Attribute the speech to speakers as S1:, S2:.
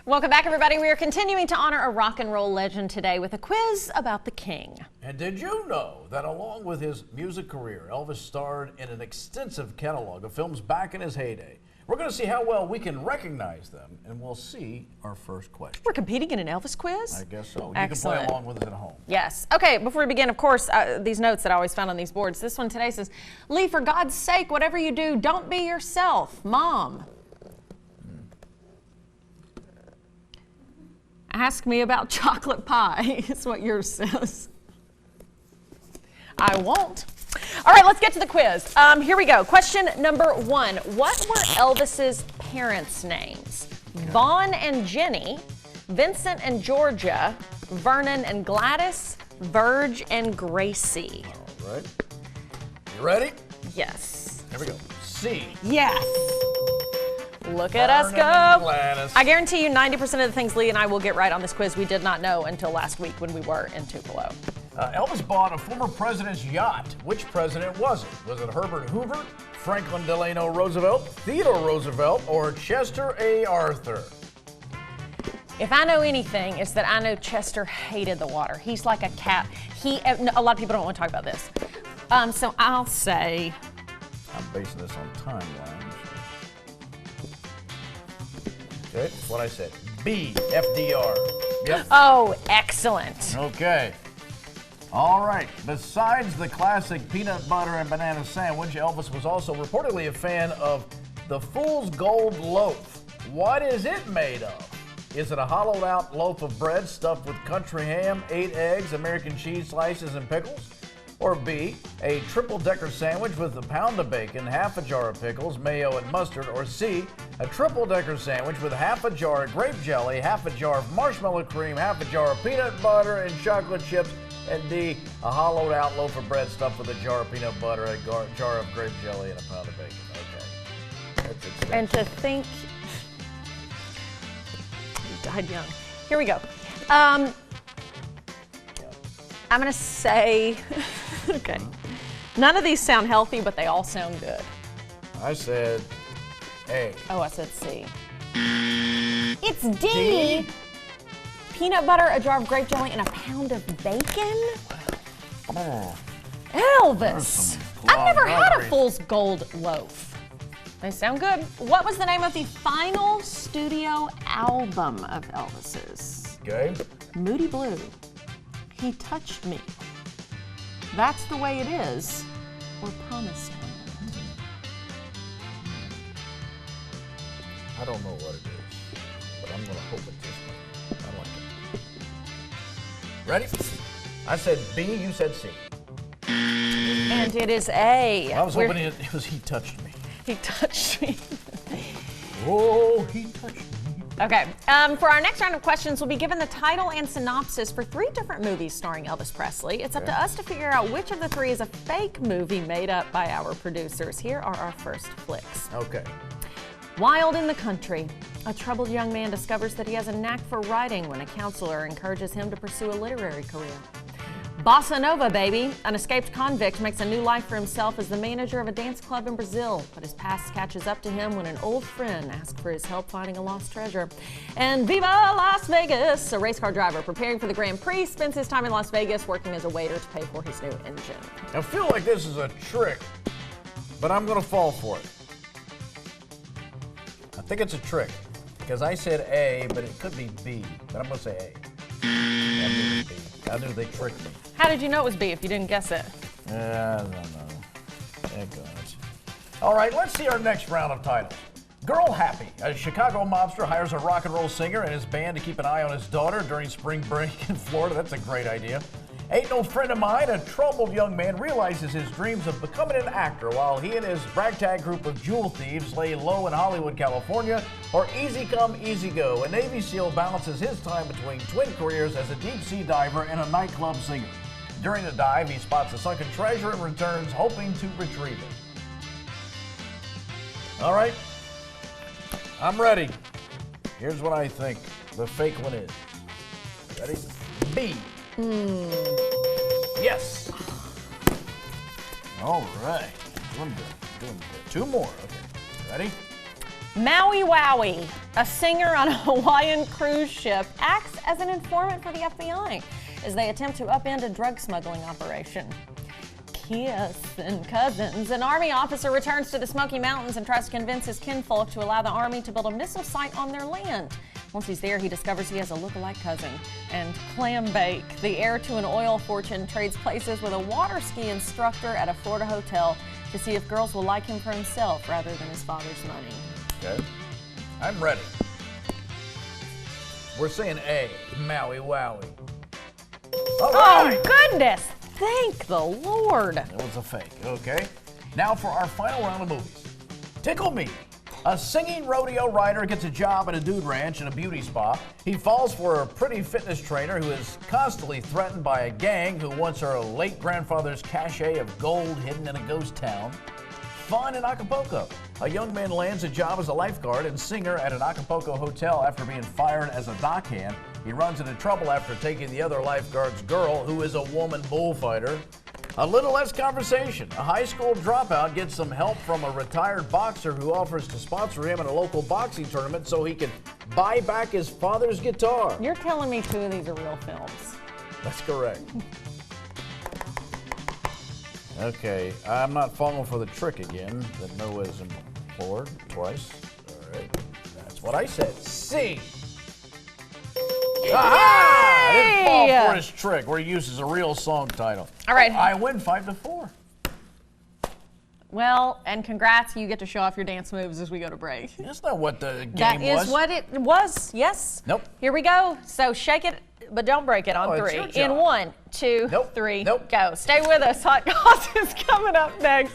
S1: Welcome back, everybody. We are continuing to honor a rock and roll legend today with a quiz about the King.
S2: And did you know that along with his music career, Elvis starred in an extensive catalog of films back in his heyday? We're going to see how well we can recognize them, and we'll see our first question.
S1: We're competing in an Elvis quiz?
S2: I guess so.
S1: Excellent.
S2: You can play along with us at home.
S1: Yes. Okay, before we begin, of course, these notes that I always found on these boards. This one today says, Lee, for God's sake, whatever you do, don't be yourself. Mom. Ask me about chocolate pie, is what yours says. I won't. All right, let's get to the quiz. Here we go. Question number 1. What were Elvis's parents' names? Vaughn and Jenny, Vincent and Georgia, Vernon and Gladys, Verge and Gracie.
S2: All right. You ready?
S1: Yes.
S2: Here we go. C.
S1: Yes. Look at us go. I guarantee you 90% of the things Lee and I will get right on this quiz we did not know until last week when we were in Tupelo.
S2: Elvis bought a former president's yacht. Which president was it? Was it Herbert Hoover, Franklin Delano Roosevelt, Theodore Roosevelt, or Chester A. Arthur?
S1: If I know anything, it's that I know Chester hated the water. He's like a cat. A lot of people don't want to talk about this. So I'll say...
S2: I'm basing this on timelines. Okay, that's what I said. B, FDR. Yep.
S1: Oh, excellent.
S2: Okay. All right. Besides the classic peanut butter and banana sandwich, Elvis was also reportedly a fan of the Fool's Gold Loaf. What is it made of? Is it a hollowed out loaf of bread stuffed with country ham, 8 eggs, American cheese slices, and pickles? Or B, a triple-decker sandwich with a pound of bacon, half a jar of pickles, mayo, and mustard? Or C, a triple-decker sandwich with half a jar of grape jelly, half a jar of marshmallow cream, half a jar of peanut butter and chocolate chips? And D, a hollowed-out loaf of bread stuffed with a jar of peanut butter, a jar of grape jelly, and a pound of bacon. Okay. That's it.
S1: And to think... You died young. Here we go. I'm going to say... Okay. None of these sound healthy, but they all sound good.
S2: I said A.
S1: Oh, I said C. It's D. Peanut butter, a jar of grape jelly, and a pound of bacon?
S2: Oh.
S1: Elvis! I've never had a Fool's Gold Loaf. They sound good. What was the name of the final studio album of Elvis's?
S2: Okay.
S1: Moody Blue. He Touched Me. That's the Way It Is, or Promised Me.
S2: I don't know what it is, but I'm going to hope it's this one. I like it. Ready? I said B, you said C.
S1: And it is A.
S2: I was hoping it was He Touched Me.
S1: He Touched Me.
S2: Oh, He Touched Me.
S1: Okay, for our next round of questions, we'll be given the title and synopsis for 3 different movies starring Elvis Presley. It's up to us to figure out which of the 3 is a fake movie made up by our producers. Here are our first flicks.
S2: Okay.
S1: Wild in the Country. A troubled young man discovers that he has a knack for writing when a counselor encourages him to pursue a literary career. Bossa Nova, baby. An escaped convict makes a new life for himself as the manager of a dance club in Brazil, but his past catches up to him when an old friend asks for his help finding a lost treasure. And Viva Las Vegas! A race car driver preparing for the Grand Prix spends his time in Las Vegas working as a waiter to pay for his new engine.
S2: I feel like this is a trick, but I'm going to fall for it. I think it's a trick, because I said A, but it could be B, but I'm going to say A. I knew they tricked me.
S1: How did you know it was B if you didn't guess it?
S2: I don't know. Thank God. All right, let's see our next round of titles. Girl Happy. A Chicago mobster hires a rock and roll singer and his band to keep an eye on his daughter during spring break in Florida. That's a great idea. Ain't No Friend of Mine. A troubled young man realizes his dreams of becoming an actor while he and his ragtag group of jewel thieves lay low in Hollywood, California. Or Easy Come, Easy Go. A Navy SEAL balances his time between twin careers as a deep-sea diver and a nightclub singer. During the dive, he spots a sunken treasure and returns hoping to retrieve it. All right, I'm ready. Here's what I think the fake one is. Ready? B. Yes. All right. Doing good. 2 more. Okay. Ready?
S1: Maui Wowie, a singer on a Hawaiian cruise ship, acts as an informant for the FBI as they attempt to upend a drug smuggling operation. Kissing cousins. An Army officer returns to the Smoky Mountains and tries to convince his kinfolk to allow the Army to build a missile site on their land. Once he's there, he discovers he has a look-alike cousin. And Clam Bake, the heir to an oil fortune, trades places with a water ski instructor at a Florida hotel to see if girls will like him for himself rather than his father's money.
S2: Okay. I'm ready. We're saying A, Maui Wowie. All right.
S1: Oh, goodness! Thank the Lord.
S2: It was a fake. Okay. Now for our final round of movies. Tickle Me. A singing rodeo rider gets a job at a dude ranch and a beauty spa. He falls for a pretty fitness trainer who is constantly threatened by a gang who wants her late grandfather's cachet of gold hidden in a ghost town. Fun in Acapulco. A young man lands a job as a lifeguard and singer at an Acapulco hotel after being fired as a dockhand. He runs into trouble after taking the other lifeguard's girl, who is a woman bullfighter. A little less conversation. A high school dropout gets some help from a retired boxer who offers to sponsor him in a local boxing tournament so he can buy back his father's guitar.
S1: You're telling me 2 of these are real films.
S2: That's correct. Okay, I'm not falling for the trick again that Noah is implored twice. All right, that's what I said. C. Aha! I didn't fall for his trick where he uses a real song title.
S1: All right.
S2: I win 5-4.
S1: Well, and congrats, you get to show off your dance moves as we go to break.
S2: That's not what the game was.
S1: That is what it was, yes.
S2: Nope.
S1: Here we go. So shake it, but don't break it on 3. In 1, 2, 3, go. Stay with us. Hot Goss is coming up next.